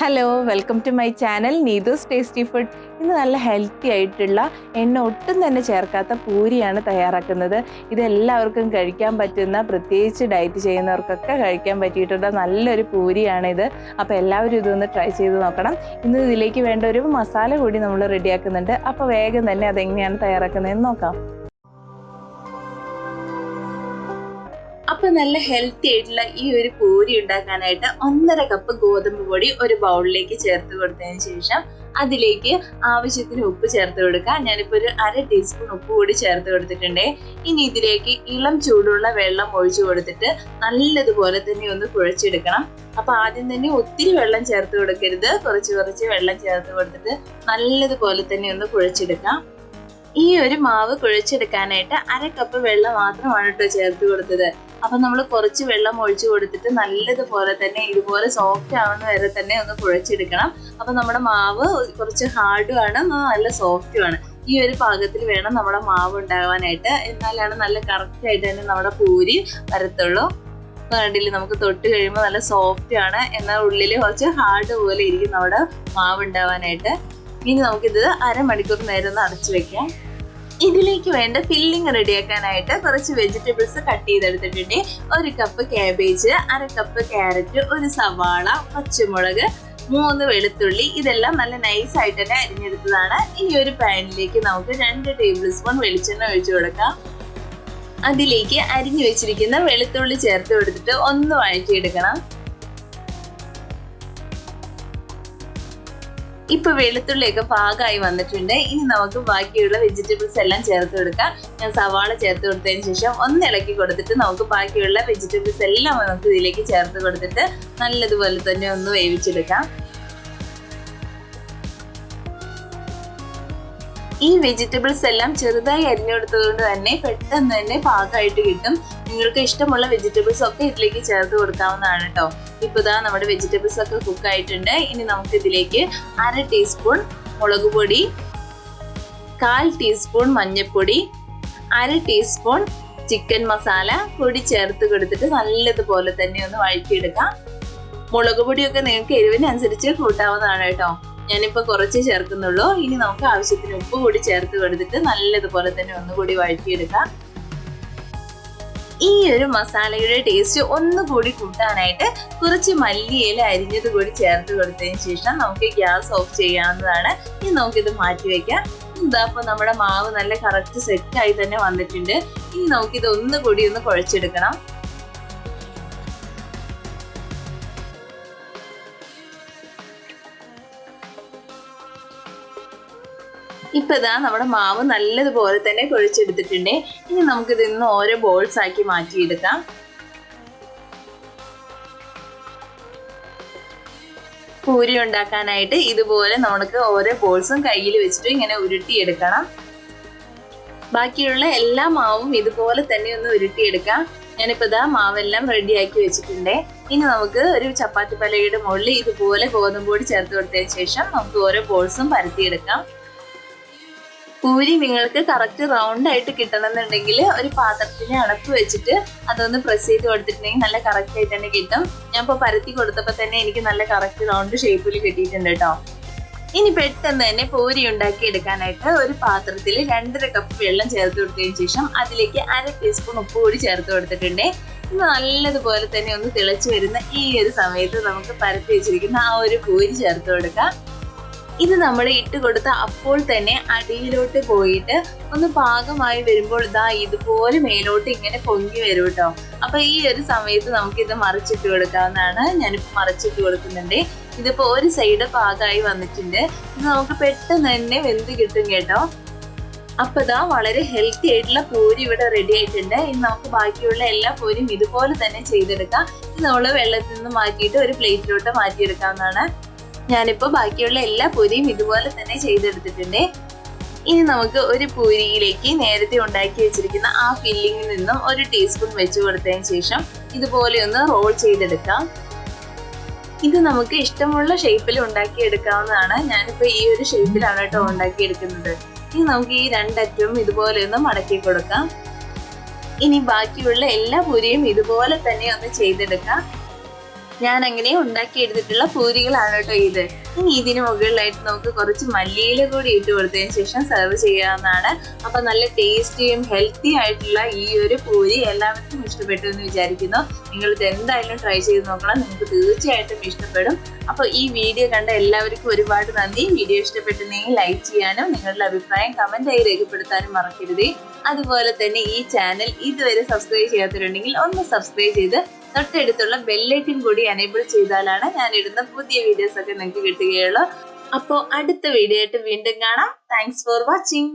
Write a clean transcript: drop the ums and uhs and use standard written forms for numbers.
Hello, welcome to my channel Neethu's tasty food. ഇന്ന് നല്ല healthy ആയിട്ടുള്ള എണ്ണ ഒട്ടും തന്നെ ചേർക്കാത്ത പൂരിയാണ് തയ്യാറാക്കുന്നത്. ഇതെല്ലാവർക്കും കഴിക്കാൻ പറ്റുന്ന, പ്രത്യേകിച്ച് ഡയറ്റ് ചെയ്യുന്നവർക്കൊക്കെ കഴിക്കാൻ പറ്റിയിട്ടുള്ള നല്ലൊരു പൂരിയാണിത്. അപ്പോൾ എല്ലാവരും ഇതൊന്ന് ട്രൈ ചെയ്ത് നോക്കണം. ഇന്ന് ഇതിലേക്ക് വേണ്ട ഒരു മസാല കൂടി നമ്മൾ റെഡിയാക്കുന്നുണ്ട്. അപ്പോൾ വേഗം തന്നെ അതെങ്ങനെയാണ് തയ്യാറാക്കുന്നതെന്ന് നോക്കാം. അപ്പോൾ നല്ല ഹെൽത്തി ആയിട്ടുള്ള ഈ ഒരു പൂരി ഉണ്ടാക്കാനായിട്ട് 1.5 കപ്പ് ഗോതമ്പ് പൊടി ഒരു ബൗളിലേക്ക് ചേർത്ത് കൊടുത്തതിന് ശേഷം അതിലേക്ക് ആവശ്യത്തിന് ഉപ്പ് ചേർത്ത് കൊടുക്കുക. ഞാനിപ്പോൾ ഒരു 1/2 ടീസ്പൂൺ ഉപ്പ് കൂടി ചേർത്ത് കൊടുത്തിട്ടുണ്ട്. ഇനി ഇതിലേക്ക് ഇളം ചൂടുള്ള വെള്ളം ഒഴിച്ചു കൊടുത്തിട്ട് നല്ലതുപോലെ തന്നെ ഒന്ന് കുഴച്ചെടുക്കണം. അപ്പൊ ആദ്യം തന്നെ ഒത്തിരി വെള്ളം ചേർത്ത് കൊടുക്കരുത്, കുറച്ച് വെള്ളം ചേർത്ത് കൊടുത്തിട്ട് നല്ലതുപോലെ തന്നെ ഒന്ന് കുഴച്ചെടുക്കാം. ഈ ഒരു മാവ് കുഴച്ചെടുക്കാനായിട്ട് 1/2 കപ്പ് വെള്ളം മാത്രമാണ് കേട്ടോ ചേർത്ത് കൊടുത്തത്. അപ്പൊ നമ്മൾ കുറച്ച് വെള്ളം ഒഴിച്ചു കൊടുത്തിട്ട് നല്ലതുപോലെ തന്നെ ഇതുപോലെ സോഫ്റ്റ് ആവുന്ന വരെ തന്നെ ഒന്ന് കുഴച്ചെടുക്കണം. അപ്പൊ നമ്മുടെ മാവ് കുറച്ച് ഹാർഡും ആണ്, നല്ല സോഫ്റ്റും ആണ്. ഈ ഒരു പാകത്തിൽ വേണം നമ്മുടെ മാവ് ഉണ്ടാകാനായിട്ട്. എന്നാലാണ് നല്ല കറക്റ്റ് ആയിട്ട് തന്നെ നമ്മുടെ പൂരി വരത്തുള്ളൂ. കണ്ടില്ലേ, നമുക്ക് തൊട്ട് കഴിയുമ്പോൾ നല്ല സോഫ്റ്റ് ആണ്, എന്നാൽ ഉള്ളിൽ കുറച്ച് ഹാർഡ് പോലെ ഇരിക്കും നമ്മുടെ മാവ് ഉണ്ടാവാനായിട്ട്. ഇനി നമുക്കിത് 1/2 മണിക്കൂർ നേരം ഒന്ന് അടച്ചു വെക്കാം. ഇതിലേക്ക് വേണ്ട ഫില്ലിങ് റെഡിയാക്കാനായിട്ട് കുറച്ച് വെജിറ്റബിൾസ് കട്ട് ചെയ്തെടുത്തിട്ടുണ്ട്. 1 കപ്പ് കാബേജ്, 1/2 കപ്പ് ക്യാരറ്റ്, 1 സവാള, പച്ചമുളക്, 3 വെളുത്തുള്ളി, ഇതെല്ലാം നല്ല നൈസ് ആയിട്ട് തന്നെ അരിഞ്ഞെടുത്തതാണ്. ഇനി ഒരു പാനിലേക്ക് നമുക്ക് 2 ടേബിൾ സ്പൂൺ വെളിച്ചെണ്ണ ഒഴിച്ചു കൊടുക്കാം. അതിലേക്ക് അരിഞ്ഞു വെച്ചിരിക്കുന്ന വെളുത്തുള്ളി ചേർത്ത് കൊടുത്തിട്ട് ഒന്ന് വഴറ്റിയെടുക്കണം. ഇപ്പൊ വെളുത്തുള്ളിയൊക്കെ പാകമായി വന്നിട്ടുണ്ട്. ഇനി നമുക്ക് ബാക്കിയുള്ള വെജിറ്റബിൾസ് എല്ലാം ചേർത്ത് കൊടുക്കാം. ഞാൻ സവാള ചേർത്ത് കൊടുത്തതിന് ശേഷം ഒന്ന് ഇളക്കി കൊടുത്തിട്ട് നമുക്ക് ബാക്കിയുള്ള വെജിറ്റബിൾസ് എല്ലാം നമുക്ക് ഇതിലേക്ക് ചേർത്ത് കൊടുത്തിട്ട് നല്ലതുപോലെ തന്നെ ഒന്ന് വേവിച്ചെടുക്കാം. ഈ വെജിറ്റബിൾസ് എല്ലാം ചെറുതായി അരിഞ്ഞെടുത്തതുകൊണ്ട് തന്നെ പെട്ടെന്ന് തന്നെ പാകമായിട്ട് കിട്ടും. നിങ്ങൾക്ക് ഇഷ്ടമുള്ള വെജിറ്റബിൾസ് ഒക്കെ ഇതിലേക്ക് ചേർത്ത് കൊടുക്കാവുന്നതാണ് കേട്ടോ. ഇപ്പൊ ഇതാ നമ്മുടെ വെജിറ്റബിൾസ് ഒക്കെ കുക്ക് ആയിട്ടുണ്ട്. ഇനി നമുക്ക് ഇതിലേക്ക് 1/2 ടീസ്പൂൺ മുളക് പൊടി, 1/4 ടീസ്പൂൺ മഞ്ഞൾപ്പൊടി, 1/2 ടീസ്പൂൺ ചിക്കൻ മസാല പൊടി ചേർത്ത് കൊടുത്തിട്ട് നല്ലതുപോലെ തന്നെ ഒന്ന് വഴറ്റിയെടുക്കാം. മുളക് പൊടിയൊക്കെ നിങ്ങൾക്ക് എരിവിനനുസരിച്ച് കൂട്ടാവുന്നതാണ് കേട്ടോ. ഞാനിപ്പോ കുറച്ച് ചേർക്കുന്നുള്ളൂ. ഇനി നമുക്ക് ആവശ്യത്തിന് ഉപ്പ് കൂടി ചേർത്ത് കൊടുത്തിട്ട് നല്ലതുപോലെ തന്നെ ഒന്നുകൂടി വഴറ്റിയെടുക്കാം. ഈ ഒരു മസാലയുടെ ടേസ്റ്റ് ഒന്നുകൂടി കൂട്ടാനായിട്ട് കുറച്ച് മല്ലിയില അരിഞ്ഞത് കൂടി ചേർത്ത് കൊടുത്തതിന് ശേഷം നമുക്ക് ഗ്യാസ് ഓഫ് ചെയ്യാവുന്നതാണ്. ഇനി നമുക്കിത് മാറ്റി വെക്കാം. ഇതാപ്പൊ നമ്മുടെ മാവ് നല്ല കറക്റ്റ് സെറ്റായി തന്നെ വന്നിട്ടുണ്ട്. ഇനി നമുക്കിത് ഒന്നുകൂടി ഒന്ന് കുഴച്ചെടുക്കണം. ഇപ്പൊ ഇതാ നമ്മുടെ മാവ് നല്ലതുപോലെ തന്നെ കുഴച്ചെടുത്തിട്ടുണ്ട്. ഇനി നമുക്കിത് ഇന്ന് ഓരോ ബോൾസ് ആക്കി മാറ്റിയെടുക്കാം. പൂരി ഉണ്ടാക്കാനായിട്ട് ഇതുപോലെ നമുക്ക് ഓരോ ബോൾസും കയ്യിൽ വെച്ചിട്ട് ഇങ്ങനെ ഉരുട്ടിയെടുക്കണം. ബാക്കിയുള്ള എല്ലാ മാവും ഇതുപോലെ തന്നെ ഒന്ന് ഉരുട്ടിയെടുക്കാം. ഞാനിപ്പോ ഇതാ മാവെല്ലാം റെഡിയാക്കി വെച്ചിട്ടുണ്ട്. ഇനി നമുക്ക് ഒരു ചപ്പാത്തി പലകയുടെ മുകളിൽ ഇതുപോലെ ഗോതമ്പ് പൊടി ചേർത്ത് കൊടുത്തതിന് ശേഷം നമുക്ക് ഓരോ ബോൾസും പരത്തിയെടുക്കാം. പൂരി നിങ്ങൾക്ക് കറക്റ്റ് റൗണ്ട് ആയിട്ട് കിട്ടണമെന്നുണ്ടെങ്കിൽ ഒരു പാത്രത്തിൽ അടപ്പ് വെച്ചിട്ട് അതൊന്ന് പ്രസ് ചെയ്ത് കൊടുത്തിട്ടുണ്ടെങ്കിൽ നല്ല കറക്റ്റ് ആയിട്ട് തന്നെ കിട്ടും. ഞാൻ ഇപ്പോൾ പരത്തി കൊടുത്തപ്പോൾ തന്നെ എനിക്ക് നല്ല കറക്റ്റ് റൗണ്ട് ഷേപ്പിൽ കിട്ടിയിട്ടുണ്ട് കേട്ടോ. ഇനി പെട്ടെന്ന് തന്നെ പൂരി ഉണ്ടാക്കി എടുക്കാനായിട്ട് ഒരു പാത്രത്തിൽ 2.5 കപ്പ് വെള്ളം ചേർത്ത് കൊടുത്തതിന് ശേഷം അതിലേക്ക് 1/2 ടീസ്പൂൺ ഉപ്പ് കൂടി ചേർത്ത് കൊടുത്തിട്ടുണ്ട്. ഇത് നല്ലതുപോലെ തന്നെ ഒന്ന് തിളച്ചു വരുന്ന ഈ ഒരു സമയത്ത് നമുക്ക് പരത്തി വെച്ചിരിക്കുന്ന ആ ഒരു പൂരി ചേർത്ത് കൊടുക്കാം. ഇത് നമ്മൾ ഇട്ട് കൊടുത്ത അപ്പോൾ തന്നെ അടിയിലോട്ട് പോയിട്ട് ഒന്ന് പാകമായി വരുമ്പോൾ ഇതാ ഇതുപോലെ മേലോട്ട് ഇങ്ങനെ പൊങ്ങി വരും കേട്ടോ. അപ്പൊ ഈ ഒരു സമയത്ത് നമുക്ക് ഇത് മറിച്ചിട്ട് കൊടുക്കാവുന്നതാണ്. ഞാനിപ്പോ മറിച്ചിട്ട് കൊടുക്കുന്നുണ്ട്. ഇതിപ്പോ ഒരു സൈഡ് പാകമായി വന്നിട്ടുണ്ട്. ഇത് നമുക്ക് പെട്ടെന്ന് തന്നെ വെന്ത് കിട്ടും കേട്ടോ. അപ്പൊ ഇതാ വളരെ ഹെൽത്തി ആയിട്ടുള്ള പൂരി ഇവിടെ റെഡി ആയിട്ടുണ്ട്. ഇനി നമുക്ക് ബാക്കിയുള്ള എല്ലാ പൂരിയും ഇതുപോലെ തന്നെ ചെയ്തെടുക്കാം. ഇത് നമ്മൾ വെള്ളത്തിൽ നിന്ന് മാറ്റിയിട്ട് ഒരു പ്ലേറ്റിലോട്ട് മാറ്റിയെടുക്കാവുന്നതാണ്. ഞാനിപ്പോ ബാക്കിയുള്ള എല്ലാ പൂരിയും ഇതുപോലെ തന്നെ ചെയ്തെടുത്തിട്ടുണ്ട്. ഇനി നമുക്ക് ഒരു പൂരിയിലേക്ക് നേരത്തെ ഉണ്ടാക്കി വെച്ചിരിക്കുന്ന ആ ഫില്ലിങ്ങിൽ നിന്നും 1 ടീസ്പൂൺ വെച്ച് കൊടുത്തതിന് ശേഷം ഇതുപോലെ ഒന്ന് റോൾ ചെയ്തെടുക്കാം. ഇത് നമുക്ക് ഇഷ്ടമുള്ള ഷേപ്പിൽ ഉണ്ടാക്കി എടുക്കാവുന്നതാണ്. ഞാനിപ്പോ ഈ ഒരു ഷേപ്പിലാണ് കേട്ടോ ഉണ്ടാക്കി എടുക്കുന്നത്. ഇനി നമുക്ക് ഈ 2 അറ്റവും ഇതുപോലെ ഒന്ന് മടക്കി കൊടുക്കാം. ഇനി ബാക്കിയുള്ള എല്ലാ പൂരിയും ഇതുപോലെ തന്നെ ഒന്ന് ചെയ്തെടുക്കാം. ഞാൻ അങ്ങനെ ഉണ്ടാക്കിയെടുത്തിട്ടുള്ള പൂരികളാണ് കേട്ടോ ഇത്. ഇനി ഇതിന് മുകളിലായിട്ട് നമുക്ക് കുറച്ച് മല്ലിയില കൂടി ഇട്ട് കൊടുത്തതിന് ശേഷം സെർവ് ചെയ്യാവുന്നതാണ്. അപ്പൊ നല്ല ടേസ്റ്റിയും ഹെൽത്തി ആയിട്ടുള്ള ഈ ഒരു പൂരി എല്ലാവർക്കും ഇഷ്ടപ്പെട്ടു എന്ന് വിചാരിക്കുന്നു. നിങ്ങൾ ഇത് എന്തായാലും ട്രൈ ചെയ്ത് നോക്കണം, നിങ്ങൾക്ക് തീർച്ചയായിട്ടും ഇഷ്ടപ്പെടും. അപ്പോൾ ഈ വീഡിയോ കണ്ട എല്ലാവർക്കും ഒരുപാട് നന്ദി. വീഡിയോ ഇഷ്ടപ്പെട്ടുണ്ടെങ്കിൽ ലൈക്ക് ചെയ്യാനും നിങ്ങളുടെ അഭിപ്രായം കമന്റായി രേഖപ്പെടുത്താനും മറക്കരുത്. അതുപോലെ തന്നെ ഈ ചാനൽ ഇതുവരെ സബ്സ്ക്രൈബ് ചെയ്യാത്തവരുണ്ടെങ്കിൽ ഒന്ന് സബ്സ്ക്രൈബ് ചെയ്ത് തൊട്ടടുത്തുള്ള ബെല്ലൈക്കൺ കൂടി എനേബിൾ ചെയ്താലാണ് ഞാൻ ഇടുന്ന പുതിയ വീഡിയോസ് ഒക്കെ നിങ്ങൾക്ക് കിട്ടുകയുള്ളൂ. അപ്പോൾ അടുത്ത വീഡിയോ ആയിട്ട് വീണ്ടും കാണാം. Thanks for watching.